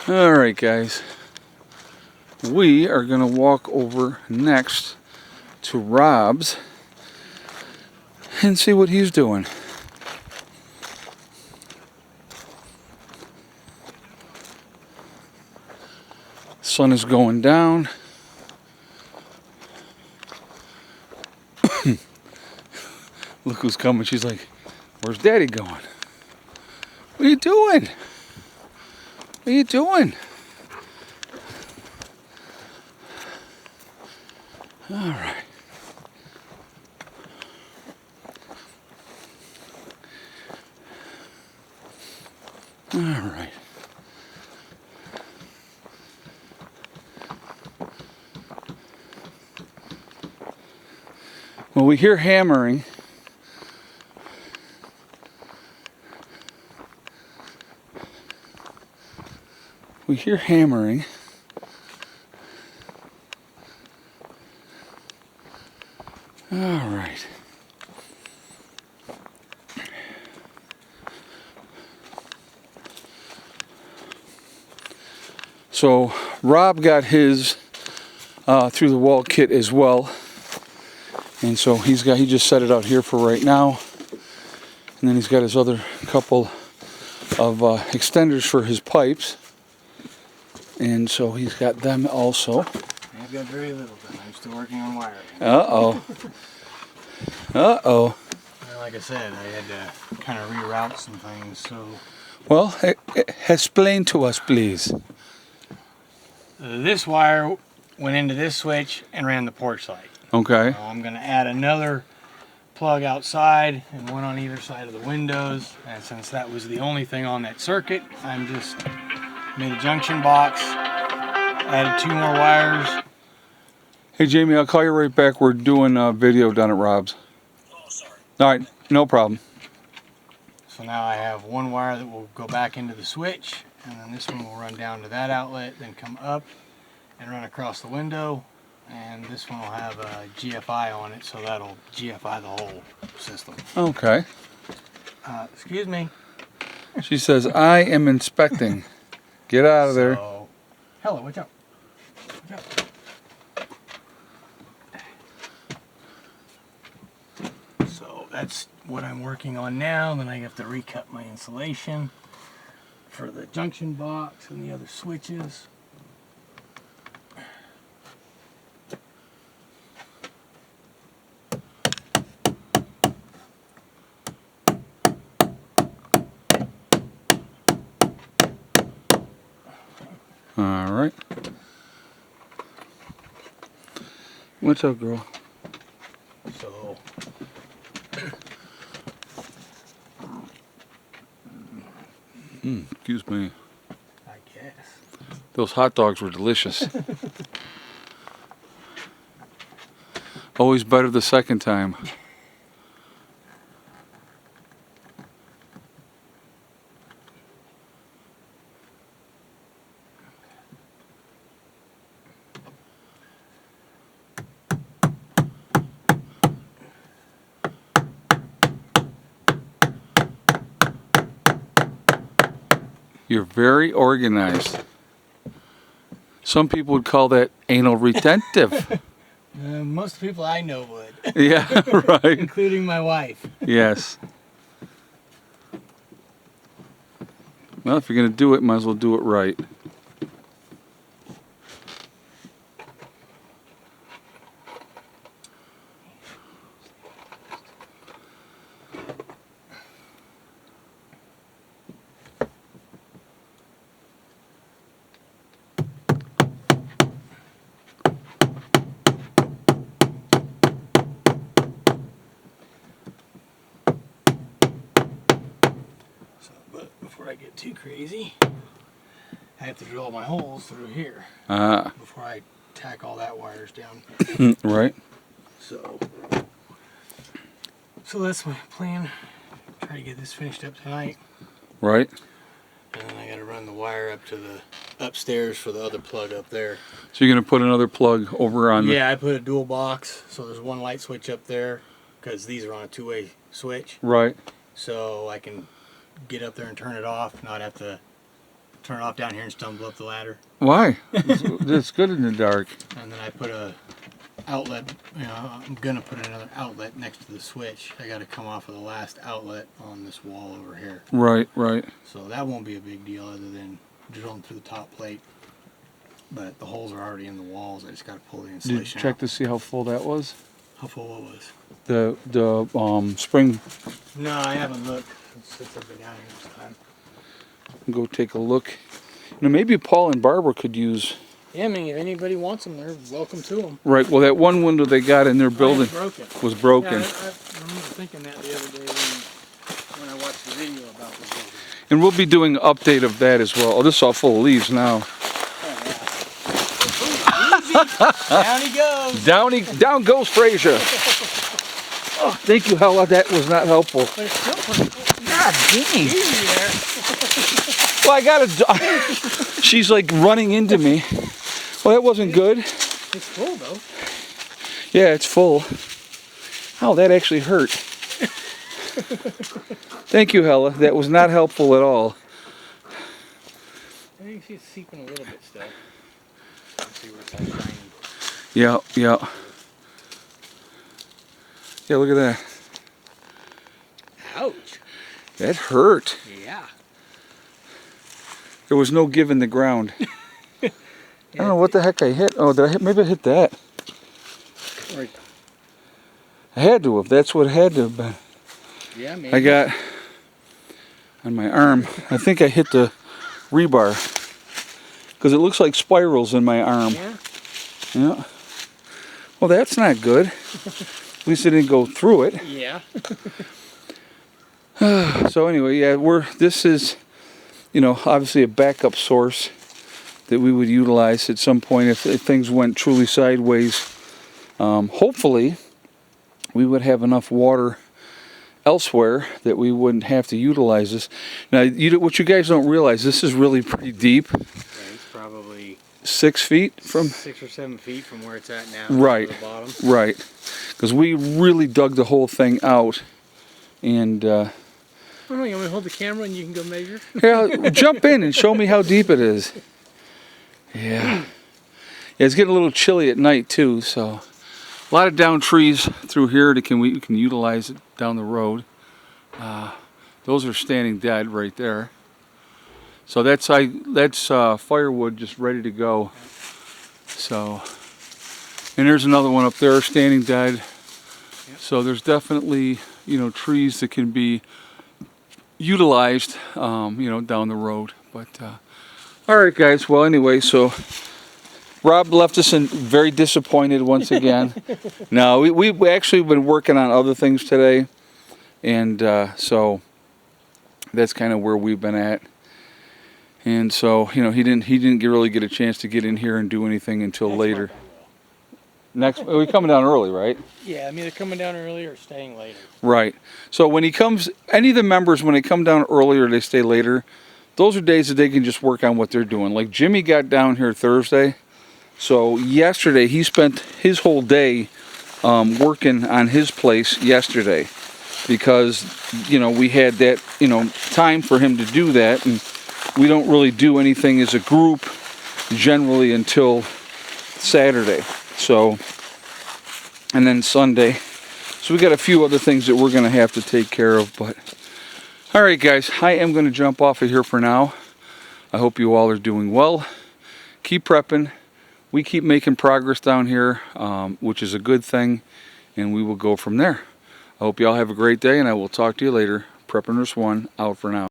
Alright guys, we are going to walk over next to Rob's and see what he's doing. Sun is going down. Look who's coming. She's like, where's Daddy going? What are you doing? What are you doing? All right. All right. Well, we hear hammering. We hear hammering. All right. So Rob got his through the wall kit as well, and so he just set it out here for right now, and then he's got his other couple of extenders for his pipes, and so he's got them also. I've got very little done. I'm still working on wiring. Uh-oh. Uh-oh. Well, like I said, I had to kind of reroute some things, so... Well, explain to us, please. This wire went into this switch and ran the porch light. Okay. So I'm going to add another plug outside and one on either side of the windows. And since that was the only thing on that circuit, I'm just made a junction box, added 2 more wires. Hey, Jamie, I'll call you right back. We're doing a video down at Rob's. Oh, sorry. All right, no problem. So now I have 1 wire that will go back into the switch, and then this one will run down to that outlet, then come up and run across the window, and this one will have a GFI on it, so that'll GFI the whole system. Okay. Excuse me. She says, I am inspecting. Get out of there. So, hello, watch out. Watch out. So that's what I'm working on now. Then I have to recut my insulation for the junction box and the other switches. All right. What's up, girl? So Excuse me. I guess. Those hot dogs were delicious. Always better the second time. You're very organized. Some people would call that anal retentive. Most people I know would, Yeah, right. including my wife. Yes. Well, if you're going to do it, might as well do it right. So, but before I get too crazy, I have to drill my holes through here before I tack all that wires down. Right. So that's my plan. Try to get this finished up tonight, Right. and then I got to run the wire up to the upstairs for the other plug up there. So you're going to put another plug over on the... Yeah, I put a dual box, so there's one light switch up there because these are on a 2-way switch, Right. so I can get up there and turn it off, not have to turn it off down here and stumble up the ladder. Why? It's good in the dark. And then I put a outlet, you know, I'm gonna put another outlet next to the switch. I gotta come off of the last outlet on this wall over here. Right, right. So that won't be a big deal other than drilling through the top plate. But the holes are already in the walls. I just gotta pull the Did insulation you check out. to see how full that was? How full what was? The spring. No, I haven't looked since I've been down here this time. Go take a look. You know, maybe Paul and Barbara could use. Yeah, I mean, if anybody wants them, they're welcome to them. Right. Well, that one window they got in their building Broken. was broken. Yeah, I remember thinking that the other day when I watched the video about the building. And we'll be doing an update of that as well. Oh, this is all full of leaves now. Down he goes. Down goes Frazier. Oh, thank you, Hella. That was not helpful. But it's still pretty. God dang. Easy there. Well, I gotta. She's like running into me. Well, that wasn't good. It's full though. Yeah, it's full. Oh, that actually hurt. Thank you, Hella. That was not helpful at all. I think she's seeping a little bit still. Let's see where it's at shiny. Yeah, yeah. Yeah, look at that. Ouch. That hurt. Yeah. There was no give in the ground. I don't know what the heck I hit. Oh, did I hit? Maybe I hit that. Right. I had to have. That's what it had to have been. Yeah, maybe. I got on my arm. I think I hit the rebar because it looks like spirals in my arm. Yeah. Yeah. Well, that's not good. At least it didn't go through it. Yeah. So anyway, yeah, this is, you know, obviously a backup source that we would utilize at some point if things went truly sideways. Hopefully, we would have enough water elsewhere that we wouldn't have to utilize this. Now, what you guys don't realize, this is really pretty deep. Yeah, it's probably 6 feet from. 6 or 7 feet from where it's at now. Right. To the bottom. Right. Because we really dug the whole thing out, and. Oh, you want me to hold the camera and you can go measure? Yeah, jump in and show me how deep it is. Yeah. Yeah, it's getting a little chilly at night too, so a lot of down trees through here that we can utilize it down the road. Those are standing dead right there. So that's firewood just ready to go. So, and there's another one up there standing dead. Yep. So there's definitely, you know, trees that can be utilized, you know, down the road. But all right, guys. Well, anyway, so Rob left us very disappointed once again. No, we actually been working on other things today, and so that's kind of where we've been at. And so, you know, he didn't really get a chance to get in here and do anything until later. We're coming down early, right? Yeah, I'm either coming down early or staying later. Right. So when he comes, any of the members, when they come down early or they stay later, those are days that they can just work on what they're doing. Like Jimmy got down here Thursday. So yesterday, he spent his whole day working on his place yesterday because, you know, we had that, you know, time for him to do that. And we don't really do anything as a group generally until Saturday. So, and then Sunday. So we got a few other things that we're going to have to take care of. But, all right, guys, I am going to jump off of here for now. I hope you all are doing well. Keep prepping. We keep making progress down here, which is a good thing. And we will go from there. I hope you all have a great day, and I will talk to you later. Prepper Nurse 1 out for now.